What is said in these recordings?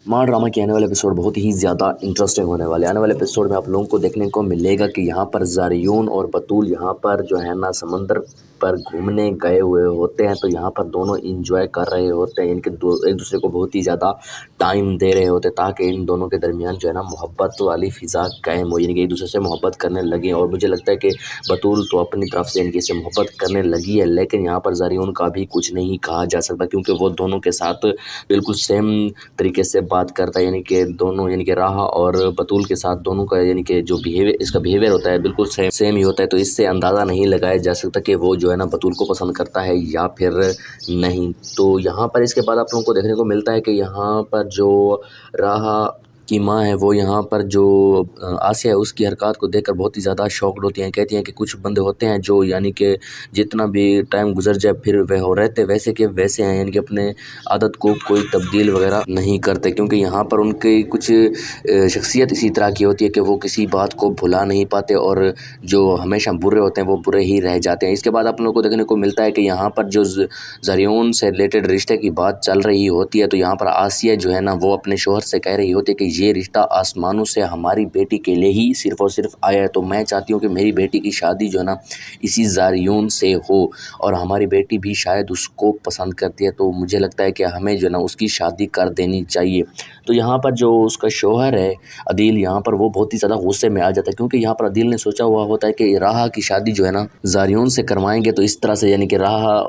माँ ड्रामा के आने वाले एपिसोड बहुत ही ज़्यादा इंटरेस्टिंग होने वाले हैं। आने वाले एपिसोड में आप लोगों को देखने को मिलेगा कि यहाँ पर ज़ारियून और बतूल यहाँ पर जो है ना समंदर पर घूमने गए हुए होते हैं। तो यहाँ पर दोनों इंजॉय कर रहे होते हैं, इनके एक दूसरे को बहुत ही ज़्यादा टाइम दे रहे होते हैं ताकि इन दोनों के दरमियान जो है ना मोहब्बत वाली फ़िज़ा कायम हो, यानी कि एक दूसरे से मोहब्बत करने लगे। और मुझे लगता है कि बतूल तो अपनी तरफ से इनकी से मोहब्बत करने लगी है, लेकिन यहाँ पर ज़ारियून का भी कुछ नहीं कहा जा सकता क्योंकि वो दोनों के साथ बिल्कुल सेम तरीके से बात करता है, यानी कि दोनों यानी कि राहा और बतूल के साथ दोनों का यानी कि जो बिहेवियर इसका बिहेवियर होता है बिल्कुल सेम ही होता है। तो इससे अंदाज़ा नहीं लगाया जा सकता कि वो जो है ना बतूल को पसंद करता है या फिर नहीं। तो यहाँ पर इसके बाद आप लोगों को देखने को मिलता है कि यहाँ पर जो राहा की माँ है वो यहाँ पर जो आसिया है उसकी हरकत को देखकर बहुत ही ज़्यादा शॉक्ड होती हैं। कहती हैं कि कुछ बंदे होते हैं जो यानी कि जितना भी टाइम गुजर जाए फिर वह हो रहते वैसे के वैसे हैं, यानी कि अपने आदत को कोई तब्दील वगैरह नहीं करते क्योंकि यहाँ पर उनकी कुछ शख्सियत इसी तरह की होती है कि वो किसी बात को भुला नहीं पाते और जो हमेशा बुरे होते हैं वो बुरे ही रह जाते हैं। इसके बाद आप लोगों को देखने को मिलता है कि यहाँ पर जो ज़रियून से रिलेटेड रिश्ते की बात चल रही होती है, तो यहाँ पर आसिया जो है ना वो अपने शौहर से कह रही होती है कि ये रिश्ता आसमानों से हमारी बेटी के लिए ही सिर्फ़ और सिर्फ आया है। तो मैं चाहती हूँ कि मेरी बेटी की शादी जो है ना इसी ज़ारियून से हो और हमारी बेटी भी शायद उसको पसंद करती है, तो मुझे लगता है कि हमें जो है ना उसकी शादी कर देनी चाहिए। तो यहाँ पर जो उसका शौहर है अदील, यहाँ पर वो बहुत ही ज़्यादा गुस्से में आ जाता है क्योंकि यहाँ पर अदील ने सोचा हुआ होता है कि राहा की शादी जो है ना ज़ारियून से करवाएंगे तो इस तरह से यानी कि राहा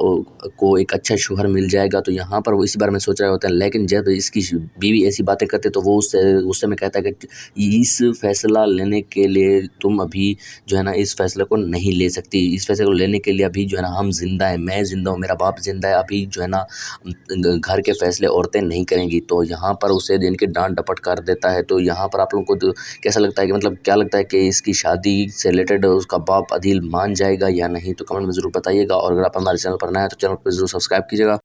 को एक अच्छा शौहर मिल जाएगा। तो यहाँ पर वो इसी बारे में सोच रहे होते हैं, लेकिन जब इसकी बीवी ऐसी बातें करते तो वो उससे गुस्से में कहता है कि इस फैसला लेने के लिए तुम अभी जो है ना इस फैसले को नहीं ले सकती, इस फैसले को लेने के लिए अभी जो है ना हम जिंदा हैं, मैं जिंदा हूँ, मेरा बाप जिंदा है, अभी जो है ना घर के फैसले औरतें नहीं करेंगी। तो यहाँ पर उसे इनके डांट डपट कर देता है। तो यहाँ पर आप लोगों को कैसा लगता है कि मतलब क्या लगता है कि इसकी शादी से रिलेटेड उसका बाप अदील मान जाएगा या नहीं? तो कमेंट में ज़रूर बताइएगा और अगर आप हमारे चैनल पर नए हैं तो चैनल को ज़रूर सब्सक्राइब कीजिएगा।